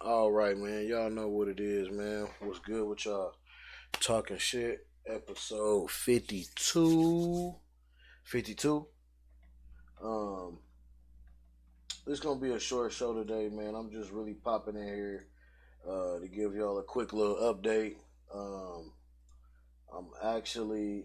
All right, man. Y'all know what it is, man. What's good with y'all? Talking shit, episode 52. 52. Um, this gonna be a short show today, man. I'm just really popping in here to give y'all a quick little update. Um, I'm actually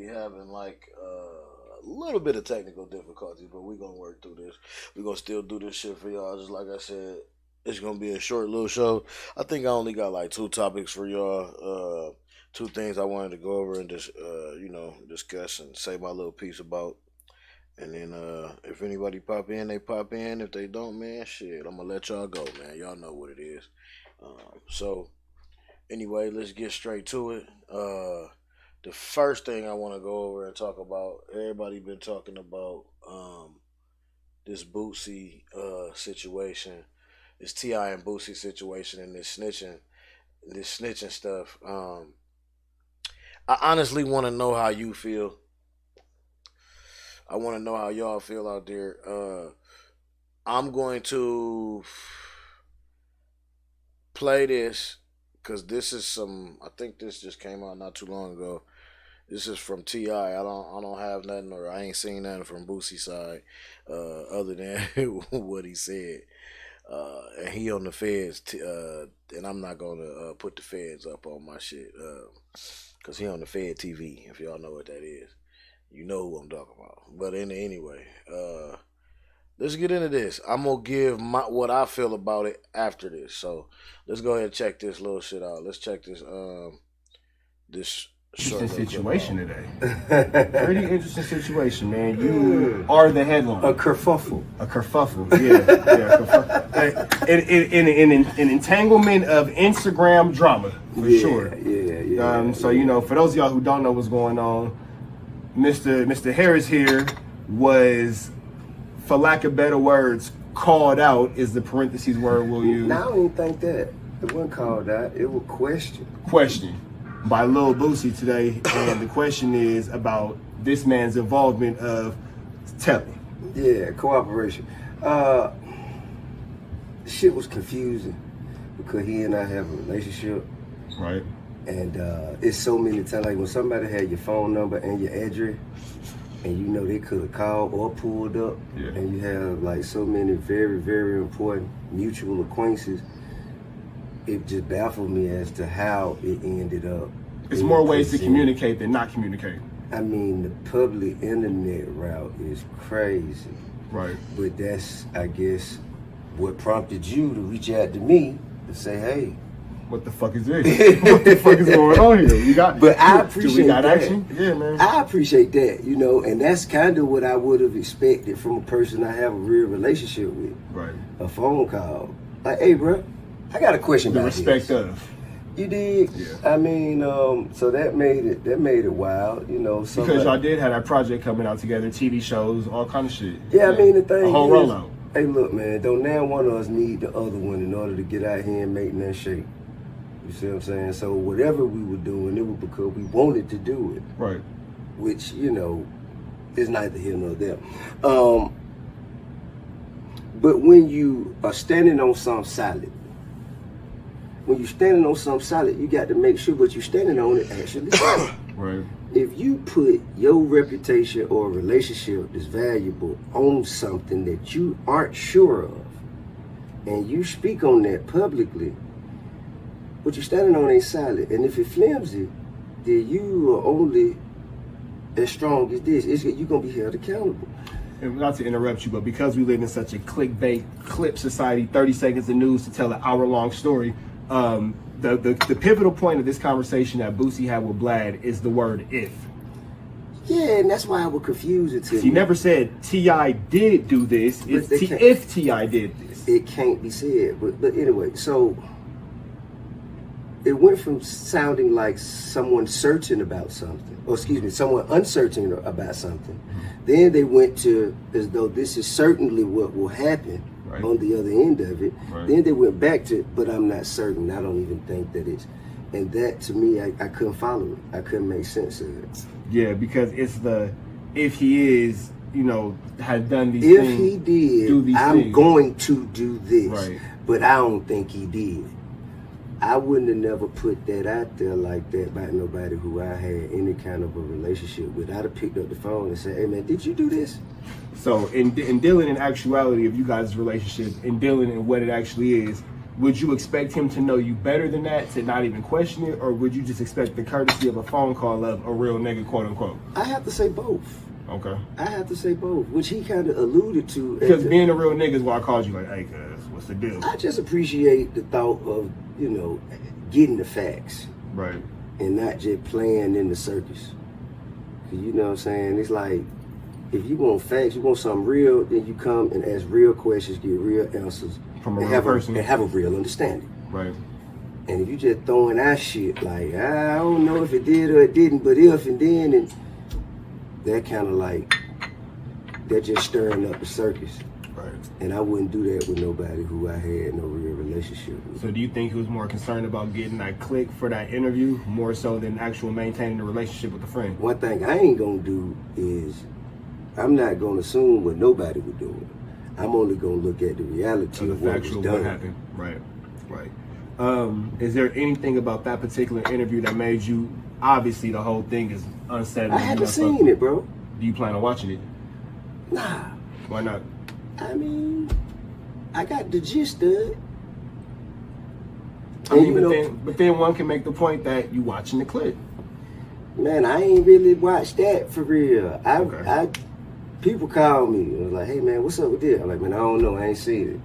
having like a little bit of technical difficulties, but we're gonna work through this. We're gonna still do this shit for y'all. Just like I said, it's gonna be a short little show. I think I only got like two topics for y'all. Two things I wanted to go over and just discuss and say my little piece about. And then if anybody pop in, they pop in. If they don't, man, shit, I'm gonna let y'all go, man. Y'all know what it is. So anyway, let's get straight to it. The first thing I want to go over and talk about, everybody been talking about this Boosie situation, this T.I. and Boosie situation, and this snitching stuff. I honestly want to know how you feel. I want to know how y'all feel out there. I'm going to play this because this is some. I think this just came out not too long ago. This is from T.I. I don't have nothing, or I ain't seen nothing from Boosie's side other than what he said. And he on the feds, and I'm not gonna put the feds up on my shit because he on the Fed TV. If y'all know what that is, you know who I'm talking about. But anyway, let's get into this. I'm gonna give what I feel about it after this. So let's go ahead and check this little shit out. Let's check this this interesting situation today. Pretty interesting situation, man. You are the headline. A kerfuffle. A kerfuffle, yeah. Kerfuffle. An entanglement of Instagram drama, for sure. Yeah. So, for those of y'all who don't know what's going on, Mr. Harris here was, for lack of better words, called out is the parentheses word we'll use. Now, I don't even think that. It wasn't called out. It was questioned. Questioned by Lil Boosie today, and the question is about this man's involvement of telling. Yeah, cooperation. Shit was confusing because he and I have a relationship. Right. And it's so many times, like when somebody had your phone number and your address, and they could have called or pulled up, and you have like so many very, very important mutual acquaintances, it just baffled me as to how it ended up. It's more ways to communicate than not communicate. I mean, the public internet route is crazy. Right. But that's, I guess, what prompted you to reach out to me to say, hey, what the fuck is this? What the fuck is going on here? You got, but I appreciate that. Action? Yeah, man. I appreciate that, and that's kind of what I would have expected from a person I have a real relationship with. Right. A phone call. Like, hey, bro, I got a question about this. The respect of. You did? Yeah. I mean, so that made it wild, Because y'all did have that project coming out together, TV shows, all kind of shit. Yeah, I mean, the thing a whole rollout. Hey, look, man, don't now one of us need the other one in order to get out here and make that shake. You see what I'm saying? So whatever we were doing, it was because we wanted to do it. Right. Which, is neither here nor there. But when you are standing on something solid, you got to make sure what you're standing on is actually solid. Right. If you put your reputation or relationship that's valuable on something that you aren't sure of, and you speak on that publicly, what you're standing on ain't solid. And if it flimsy, then you are only as strong as this. You're going to be held accountable. And not to interrupt you, but because we live in such a clickbait clip society, 30 seconds of news to tell an hour-long story, the pivotal point of this conversation that Boosie had with Blad is the word if. Yeah, and that's why I was confused to He never said T.I. did do this. It's if T.I. did this. It can't be said. But anyway, so it went from sounding like someone certain about something, someone uncertain about something. Mm-hmm. Then they went to as though this is certainly what will happen on the other end of it. Right. Then they went back to, but I'm not certain. I don't even think that it's. And that, to me, I couldn't follow it. I couldn't make sense of it. Yeah, because it's the, if he is had done these If things. he did, do these I'm things. going to do this. Right. But I don't think he did. I wouldn't have never put that out there like that about nobody who I had any kind of a relationship with. I'd have picked up the phone and said, hey man, did you do this? So in dealing in actuality of you guys' relationship, in dealing in what it actually is, would you expect him to know you better than that, to not even question it, or would you just expect the courtesy of a phone call of a real nigga, quote unquote? I have to say both. Okay. I have to say both, which he kind of alluded to. Because being a real nigga is why I called you like, hey, cuz, what's the deal? I just appreciate the thought of, getting the facts. Right. And not just playing in the circus. You know what I'm saying? It's like, if you want facts, you want something real, then you come and ask real questions, get real answers. From a real person. And have a real understanding. Right. And if you just throwing out shit like, I don't know if it did or it didn't, but if and then, and that kind of like, they're just stirring up the circus. Right. And I wouldn't do that with nobody who I had no real relationship with. So do you think he was more concerned about getting that click for that interview more so than actual maintaining the relationship with the friend? One thing I ain't gonna do is, I'm not gonna assume what nobody would do. I'm only gonna look at the reality of what was done. What happened. Right. Right. Is there anything about that particular interview that made you, obviously the whole thing is unsettling? I haven't seen it, bro. Do you plan on watching it? Nah. Why not? I mean, I got the gist of it. I mean, but then one can make the point that you watching the clip. Man, I ain't really watched that for real. Okay. People call me and was like, hey man, what's up with this? I'm like, man, I don't know, I ain't seen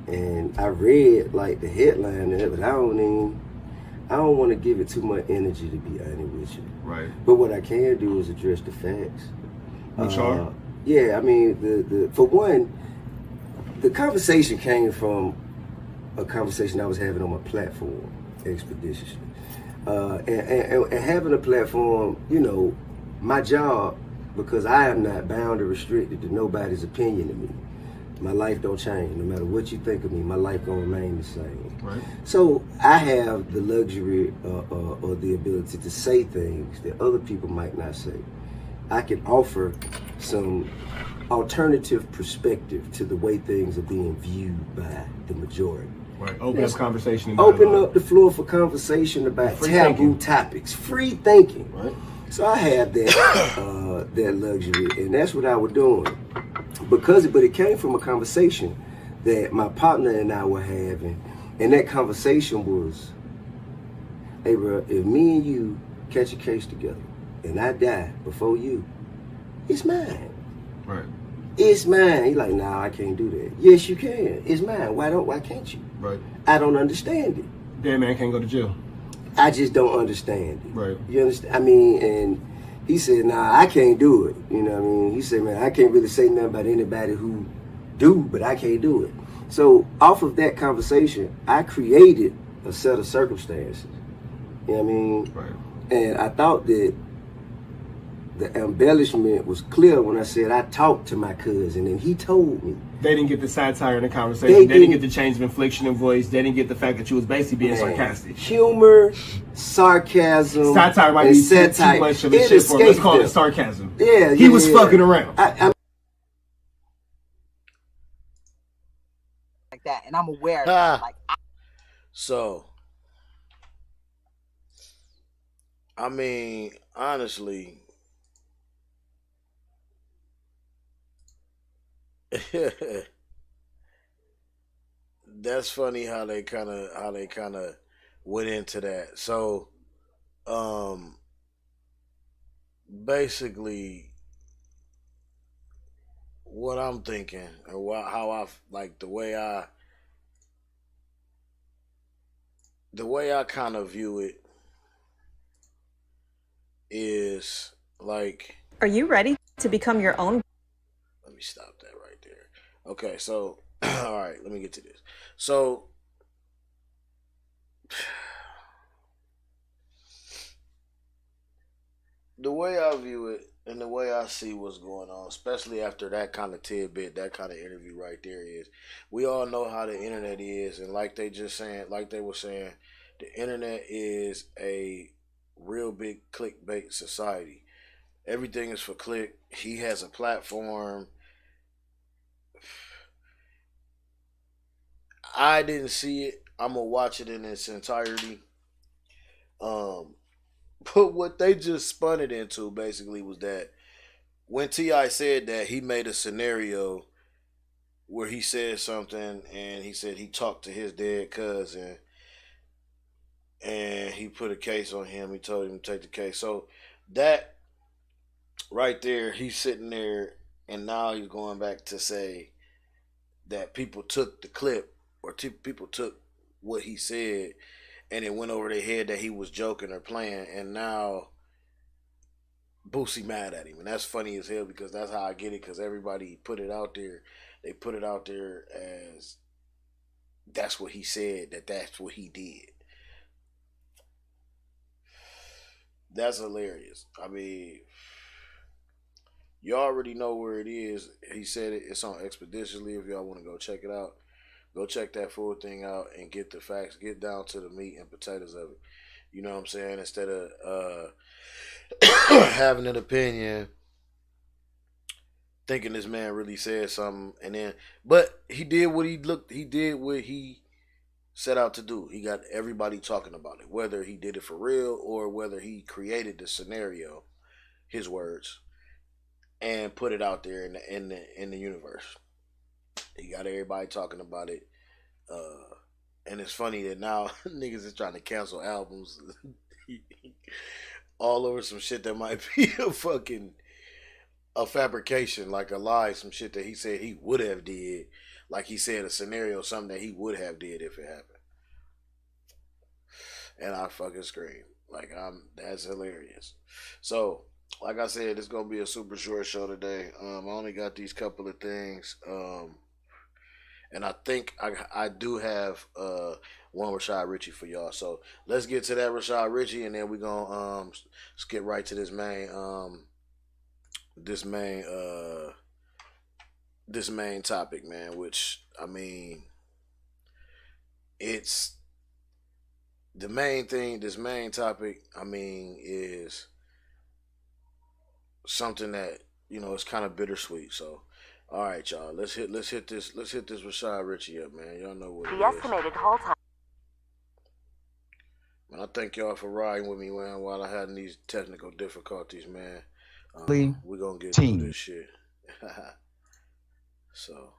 it. And I read like the headline of it, but I don't want to give it too much energy, to be honest with you. Right. But what I can do is address the facts. Which are? Yeah, I mean, the for one, the conversation came from a conversation I was having on my platform, expeditiously. And having a platform, my job, because I am not bound or restricted to nobody's opinion of me. My life don't change. No matter what you think of me, my life gonna remain the same. Right. So I have the luxury or the ability to say things that other people might not say. I can offer some alternative perspective to the way things are being viewed by the majority. Right. Open up conversation. Open up the floor for conversation about taboo topics. Free thinking. Right. So I have that that luxury, and that's what I was doing. But it came from a conversation that my partner and I were having, and that conversation was, hey bro, if me and you catch a case together and I die before you, it's mine. Right. It's mine. He's like, nah, I can't do that. Yes, you can. It's mine. Why can't you? Right. I don't understand it. Dead man can't go to jail. I just don't understand it. Right. You understand? I mean, and he said, nah, I can't do it. You know what I mean? He said, man, I can't really say nothing about anybody who do, but I can't do it. So off of that conversation, I created a set of circumstances. You know what I mean? Right. And I thought that the embellishment was clear when I said I talked to my cousin and he told me. They didn't get the satire in the conversation. They didn't get the change of inflection in voice. They didn't get the fact that you was basically being sarcastic. Humor, sarcasm, satire might be too much of a shit for him. Let's call it sarcasm. Yeah, he was fucking around. Like that, and I'm aware of that. So, I mean, honestly, that's funny how they kind of went into that. So, basically, what I'm thinking and how I like the way I kind of view it is like. Are you ready to become your own? Let me stop that right there. Okay, so all right, let me get to this. So the way I view it and the way I see what's going on, especially after that kind of tidbit, that kind of interview right there, is we all know how the internet is, and like they were saying, the internet is a real big clickbait society. Everything is for click. He has a platform. I didn't see it. I'm gonna watch it in its entirety. Um, but what they just spun it into basically was that when Ti said that, he made a scenario where he said something, and he said he talked to his dead cousin, and he put a case on him. He told him to take the case. So that right there, he's sitting there, and now he's going back to say that people took the clip, or people took what he said, and it went over their head that he was joking or playing, and now Boosie mad at him. And that's funny as hell, because that's how I get it, because everybody put it out there. They put it out there as that's what he said, that's what he did. That's hilarious. I mean, you already know where it is. He said it. It's on Expeditiously. If y'all want to go check it out, go check that full thing out and get the facts. Get down to the meat and potatoes of it. You know what I'm saying? Instead of having an opinion, thinking this man really said something, and then, but he did what he set out to do. He got everybody talking about it, whether he did it for real or whether he created the scenario, his words, and put it out there in the universe. He got everybody talking about it, and it's funny that now niggas is trying to cancel albums all over some shit that might be a fabrication, like a lie, some shit that he said he would have did, like he said a scenario, something that he would have did if it happened. And I fucking scream. Like, that's hilarious. So, like I said, it's gonna be a super short show today. I only got these couple of things. And I think I do have one Rashad Richey for y'all. So let's get to that Rashad Richey, and then we're gonna skip right to this main topic, man, which, I mean, it's the main thing. This main topic, I mean, is something that, you know, it's kind of bittersweet. So, all right, y'all, let's hit this Rashad Richey up, man. Y'all know what it is. The estimated hold time. Man, I thank y'all for riding with me, man, while I had these technical difficulties, man. We're gonna get through this shit. So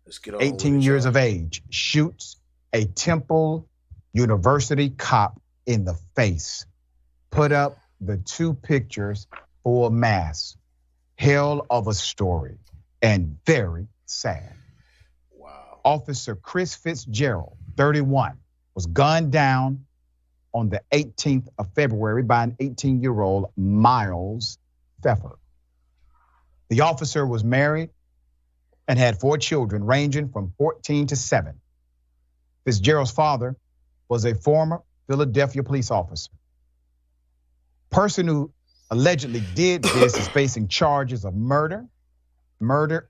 let's get on 18 with it, years y'all. of age, shoots a Temple University cop in the face. Put up the two pictures for a mass. Hell of a story, and very sad. Wow. Officer Chris Fitzgerald, 31, was gunned down on the 18th of February by an 18-year-old Miles Pfeffer. The officer was married and had 4 children ranging from 14 to 7. Fitzgerald's father was a former Philadelphia police officer. Person who allegedly did this is facing charges of murder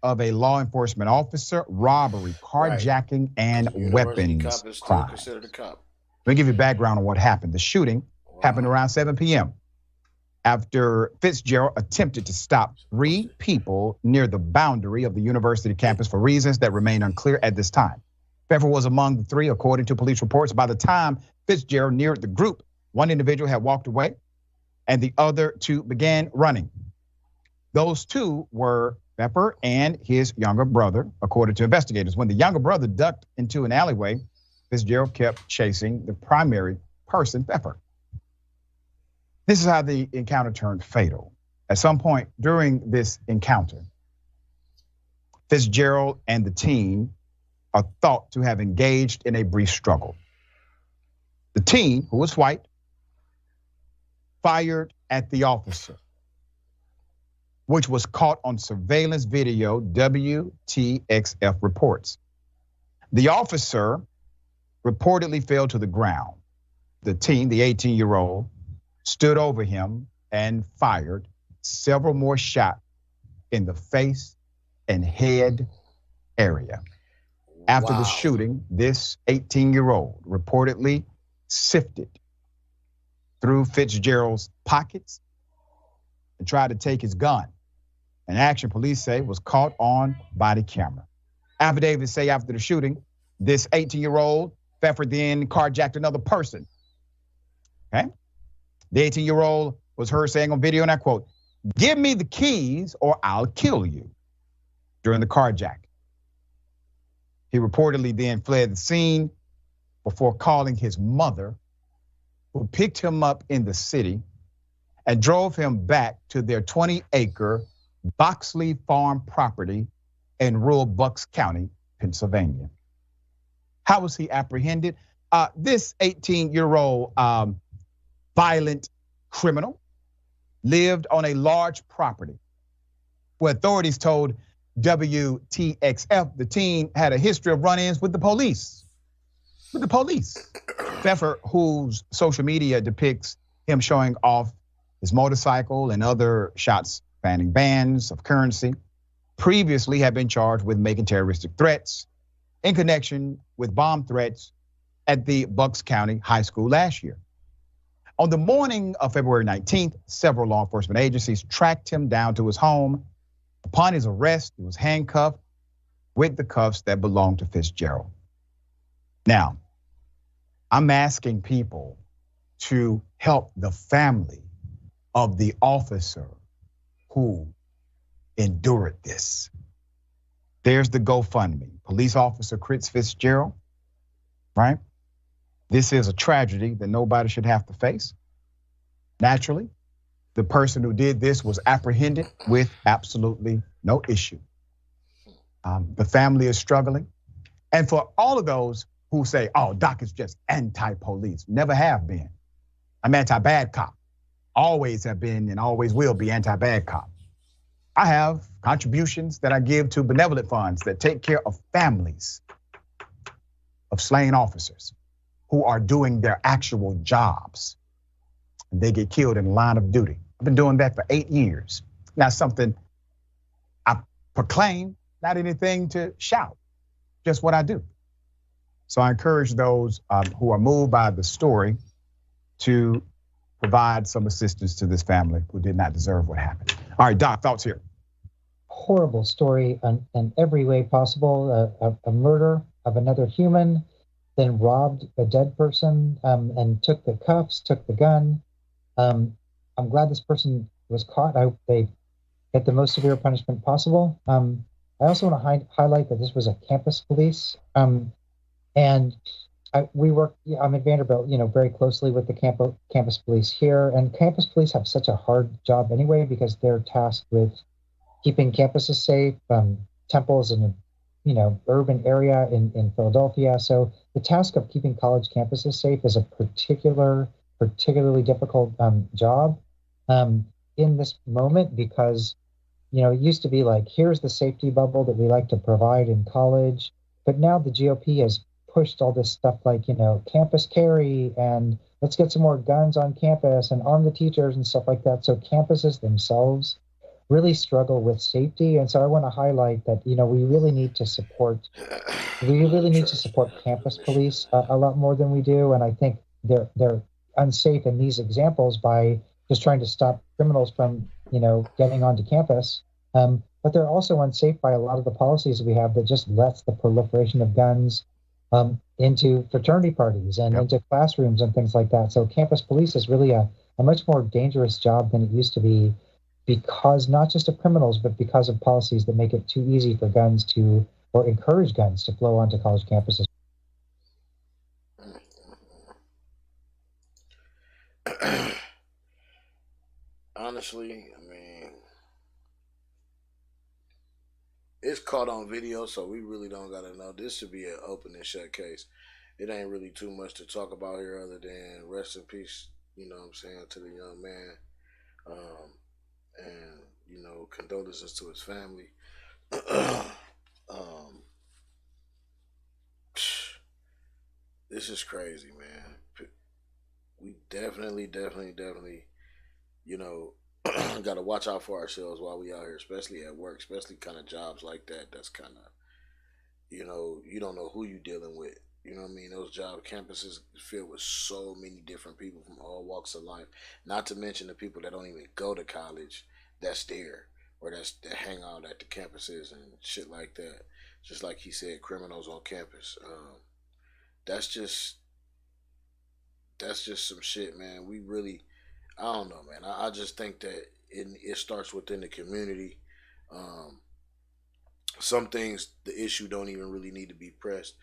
of a law enforcement officer, robbery, carjacking, and weapons crime. Considered a cop. Let me give you background on what happened. The shooting happened around 7 p.m. after Fitzgerald attempted to stop 3 people near the boundary of the university campus for reasons that remain unclear at this time. Pfeffer was among the 3, according to police reports. By the time Fitzgerald neared the group, 1 individual had walked away and the other 2 began running. Those 2 were Pfeffer and his younger brother, according to investigators. When the younger brother ducked into an alleyway, Fitzgerald kept chasing the primary person, Pfeffer. This is how the encounter turned fatal. At some point during this encounter, Fitzgerald and the teen are thought to have engaged in a brief struggle. The teen, who was white, fired at the officer, which was caught on surveillance video, WTXF reports. The officer reportedly fell to the ground. The teen, the 18-year-old, stood over him and fired several more shots in the face and head area. After the shooting, this 18-year-old reportedly sifted through Fitzgerald's pockets and tried to take his gun. An action police say was caught on body camera. Affidavits say after the shooting, this 18-year-old Pfeffer then carjacked another person. Okay? The 18-year-old was heard saying on video, and I quote, "Give me the keys or I'll kill you," during the carjacking. He reportedly then fled the scene before calling his mother, who picked him up in the city and drove him back to their 20-acre Boxley Farm property in rural Bucks County, Pennsylvania. How was he apprehended? This 18-year-old violent criminal lived on a large property where authorities told WTXF the teen had a history of run-ins with the police. Pfeffer, whose social media depicts him showing off his motorcycle and other shots spanning bands of currency, previously had been charged with making terroristic threats in connection with bomb threats at the Bucks County High School last year. On the morning of February 19th, several law enforcement agencies tracked him down to his home. Upon his arrest, he was handcuffed with the cuffs that belonged to Fitzgerald. Now, I'm asking people to help the family of the officer who endured this. There's the GoFundMe. Police officer Chris Fitzgerald, right? This is a tragedy that nobody should have to face. Naturally, the person who did this was apprehended with absolutely no issue. The family is struggling. And for all of those who say, oh, Doc is just anti-police, never have been. I'm anti-bad cop. Always have been and always will be anti-bad cop. I have contributions that I give to benevolent funds that take care of families of slain officers who are doing their actual jobs. And they get killed in the line of duty. I've been doing that for 8 years. Not something I proclaim, not anything to shout, just what I do. So I encourage those who are moved by the story to provide some assistance to this family who did not deserve what happened. All right, Doc, thoughts here. Horrible story in every way possible. A murder of another human, then robbed a dead person and took the cuffs, took the gun. I'm glad this person was caught. They get the most severe punishment possible. I also want to highlight that this was a campus police. We work, I'm at Vanderbilt, very closely with the campus police here. And campus police have such a hard job anyway, because they're tasked with keeping campuses safe, Temple's in a, urban area in Philadelphia. So the task of keeping college campuses safe is a particularly difficult job in this moment, because, it used to be like, here's the safety bubble that we like to provide in college. But now the GOP has pushed all this stuff like, campus carry and let's get some more guns on campus and arm the teachers and stuff like that. So campuses themselves really struggle with safety. And so I want to highlight that, we really need to support campus police a lot more than we do. And I think they're unsafe in these examples by just trying to stop criminals from, getting onto campus. But they're also unsafe by a lot of the policies we have that just lets the proliferation of guns into fraternity parties and into classrooms and things like that. So campus police is really a much more dangerous job than it used to be, because not just of criminals, but because of policies that make it too easy for guns to, or encourage guns to flow onto college campuses. Honestly, it's caught on video, so we really don't gotta know. This should be an open and shut case. It ain't really too much to talk about here other than rest in peace, to the young man. And, condolences to his family. This is crazy, man. We definitely, got to watch out for ourselves while we out here, especially at work, especially kind of jobs like that. That's kind of, you don't know who you dealing with. You know what I mean? Those job campuses filled with so many different people from all walks of life. Not to mention the people that don't even go to college that's there, or that hang out at the campuses and shit like that. Just like he said, criminals on campus. That's just some shit, man. We really, I don't know, man. I just think that it starts within the community. Um, some things, the issue don't even really need to be pressed.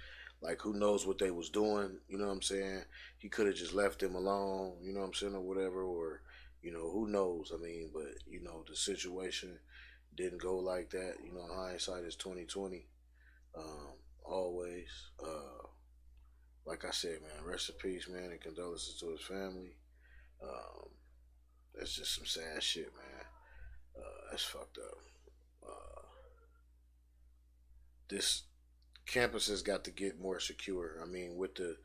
Like, who knows what they was doing? You know what I'm saying? He could have just left them alone. You know what I'm saying, or whatever. Or, who knows? I mean, but the situation didn't go like that. Hindsight is 2020. Always. Like I said, man, rest in peace, man, and condolences to his family. That's just some sad shit, man. That's fucked up. This campus has got to get more secure. I mean, with the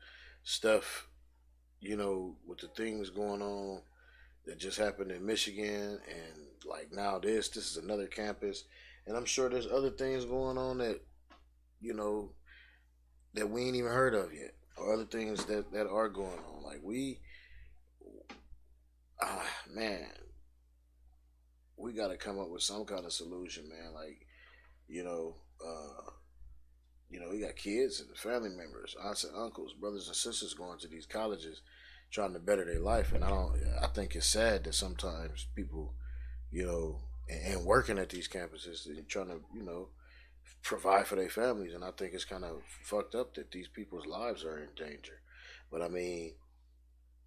stuff, with the things going on that just happened in Michigan, and like now this is another campus, and I'm sure there's other things going on that, that we ain't even heard of yet, or other things that are going on. Like man, we got to come up with some kind of solution, man. Like, we got kids and family members, aunts and uncles, brothers and sisters going to these colleges trying to better their life. And I think it's sad that sometimes people, and working at these campuses and trying to, provide for their families. And I think it's kind of fucked up that these people's lives are in danger. But I mean,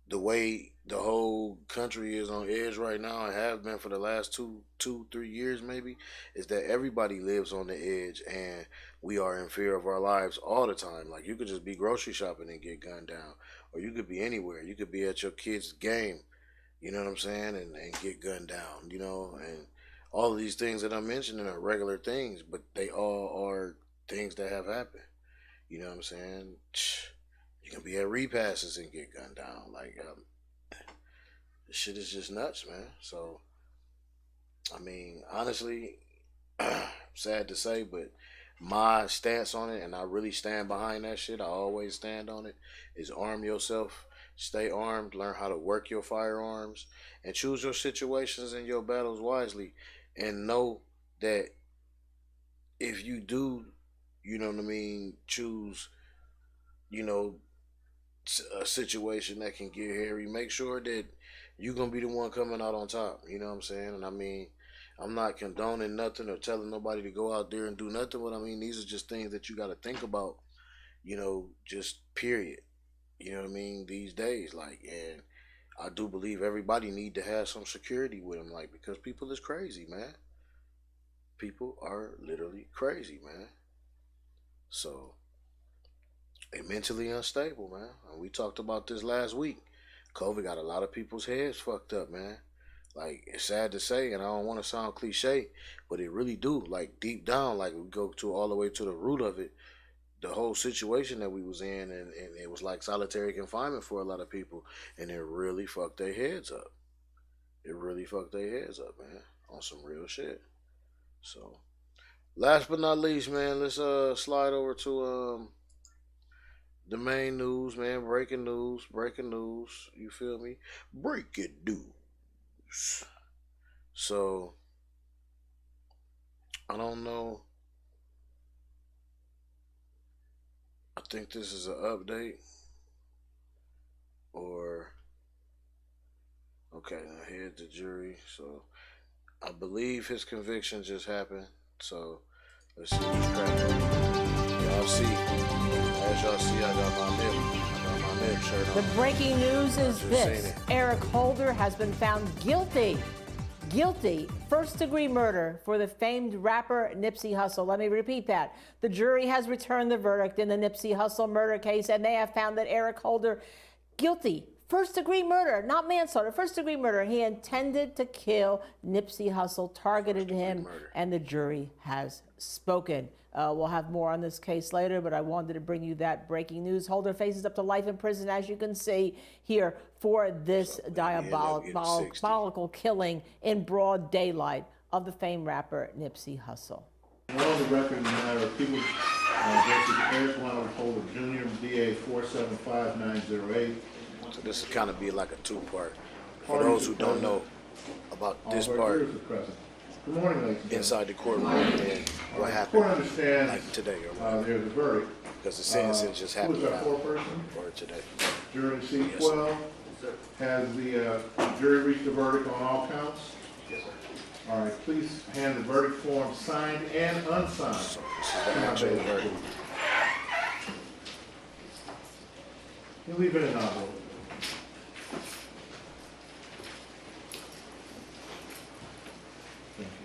the way the whole country is on edge right now, and have been for the last 3 years maybe, is that everybody lives on the edge, and we are in fear of our lives all the time. Like, you could just be grocery shopping and get gunned down, or you could be anywhere. You could be at your kid's game, you know what I'm saying, and get gunned down, and all of these things that I'm mentioning are regular things, but they all are things that have happened. You know what I'm saying? You can be at repasses and get gunned down. Like, this shit is just nuts, man. So, I mean, honestly, sad to say, but my stance on it, and I really stand behind that shit, I always stand on it, is arm yourself, stay armed, learn how to work your firearms, and choose your situations and your battles wisely, and know that if you do, choose, a situation that can get hairy, make sure that you're going to be the one coming out on top. You know what I'm saying? And I mean, I'm not condoning nothing or telling nobody to go out there and do nothing, but I mean, these are just things that you got to think about, just period. You know what I mean? These days, like, and I do believe everybody need to have some security with them, like, because people is crazy, man. People are literally crazy, man. So, they mentally unstable, man. And we talked about this last week. COVID got a lot of people's heads fucked up, man. Like, it's sad to say, and I don't want to sound cliche, but it really do. Like, deep down, like, we go to all the way to the root of it, the whole situation that we was in, and it was like solitary confinement for a lot of people, and it really fucked their heads up. It really fucked their heads up, man, on some real shit. So, last but not least, man, let's slide over to the main news, man. Breaking news. You feel me? Breaking news. So, I don't know. I think this is an update. Or, okay, now here's the jury. So, I believe his conviction just happened. So, let's see what's cracking. Y'all see, as y'all see, I got my nib shirt on. The breaking news is this. Eric Holder has been found guilty, first-degree murder for the famed rapper Nipsey Hussle. Let me repeat that. The jury has returned the verdict in the Nipsey Hussle murder case, and they have found that Eric Holder guilty. First-degree murder, not manslaughter, first-degree murder. He intended to kill Nipsey Hussle, targeted him, and the jury has spoken. We'll have more on this case later, but I wanted to bring you that breaking news. Holder faces up to life in prison, as you can see here, for this diabolical killing in broad daylight of the famed rapper Nipsey Hussle. Well, the record in the matter of people versus Eric Holder Jr., DA 475908. So this will kind of be like a two-part. For those who don't know, about All this of our part jurors are present. Good morning, ladies and gentlemen. inside the courtroom and what The happened court understands like today or whatever. there's a verdict. Because the sentencing just happened Who is now that foreperson? or today. Jury in seat Yes, sir. 12. Has the jury reached a verdict on all counts? Yes, sir. All right, please hand the verdict form signed and unsigned. So this is the actual verdict. You leave it in an envelope. Thank you.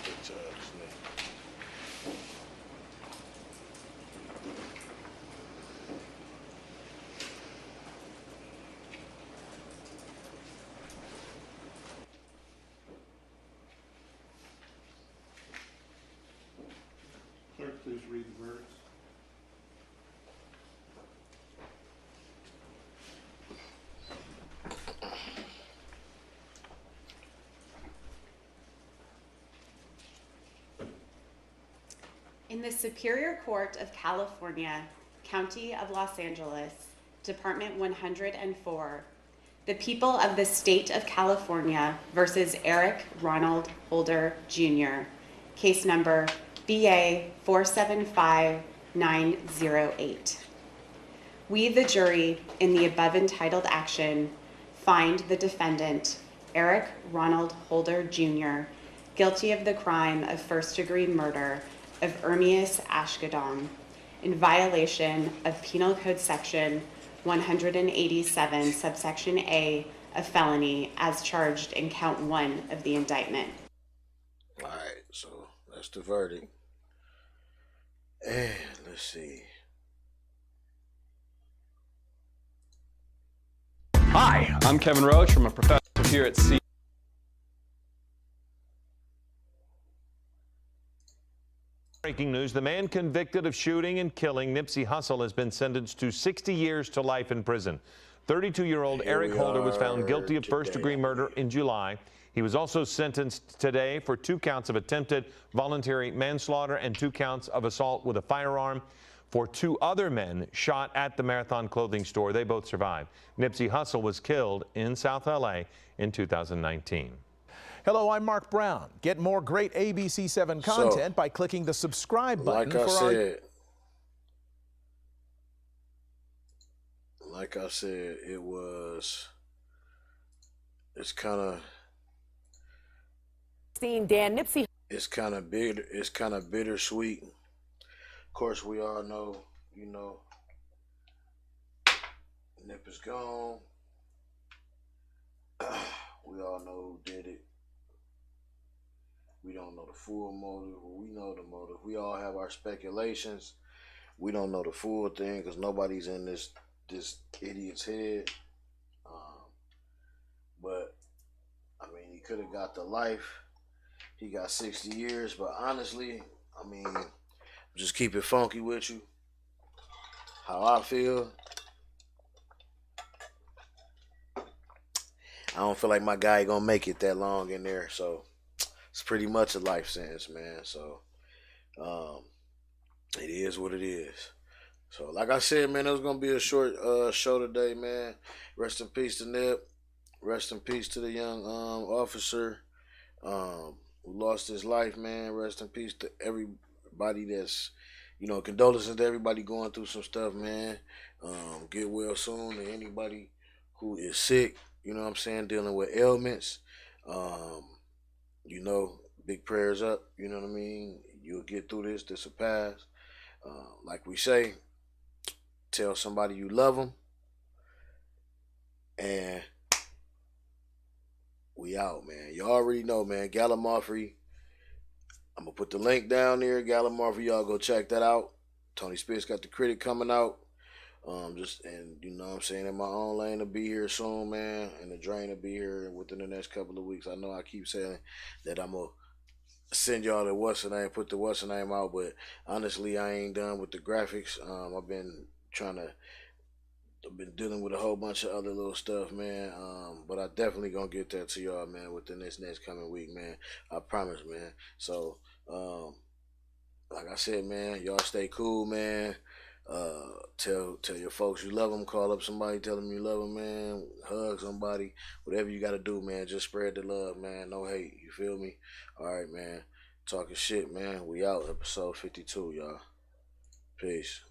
Good job, Smith. Clerk, please read the verdicts. In the Superior Court of California, County of Los Angeles, Department 104, the people of the state of California versus Eric Ronald Holder Jr., case number BA 475908. We, the jury, in the above entitled action, find the defendant, Eric Ronald Holder Jr., guilty of the crime of first-degree murder of Ermias Ashkodong in violation of Penal Code Section 187, subsection A, a felony, as charged in count 1 of the indictment. All right, so that's the verdict. And let's see. Hi, I'm Kevin Roach. I'm a professor here at C. Breaking news, the man convicted of shooting and killing Nipsey Hussle has been sentenced to 60 years to life in prison. 32-year-old Eric Holder was found guilty of first-degree murder in July. He was also sentenced today for 2 counts of attempted voluntary manslaughter and 2 counts of assault with a firearm. For 2 other men shot at the Marathon clothing store, they both survived. Nipsey Hussle was killed in South L.A. in 2019. Hello, I'm Mark Brown. Get more great ABC7 content by clicking the subscribe button. Like I said, it's kind of Dan Nipsey. It's kind of bitter. It's kind of bittersweet. Of course, we all know, Nip is gone. We all know who did it. We don't know the full motive. We know the motive. We all have our speculations. We don't know the full thing because nobody's in this idiot's head. But I mean, he could have got the life. He got 60 years. But honestly, I mean, just keep it funky with you. How I feel. I don't feel like my guy gonna make it that long in there. So it's pretty much a life sentence, man. So it is what it is. So like I said, man, it was gonna be a short show today, man. Rest in peace to Nip. Rest in peace to the young officer who lost his life, man. Rest in peace to everybody that's, condolences to everybody going through some stuff, man. Get well soon to anybody who is sick, dealing with ailments. Big prayers up, you know what I mean? You'll get through this. This will pass. Like we say, tell somebody you love them. And we out, man. You already know, man. Gallimaufry. I'm going to put the link down there. Gallimaufry, y'all go check that out. Tony Spitz got the critic coming out. In my own lane to be here soon, man. And the drain to be here within the next couple of weeks. I know I keep saying that I'm going to send y'all the what's the name, put the what's the name out, but honestly, I ain't done with the graphics. I've been dealing with a whole bunch of other little stuff, man. But I definitely gonna get that to y'all, man, within this next coming week, man. I promise, man. So, like I said, man, y'all stay cool, man. Tell your folks you love them. Call up somebody, tell them you love them, man. Hug somebody. Whatever you got to do, man. Just spread the love, man. No hate. You feel me? All right, man. Talking shit, man. We out. Episode 52, y'all. Peace.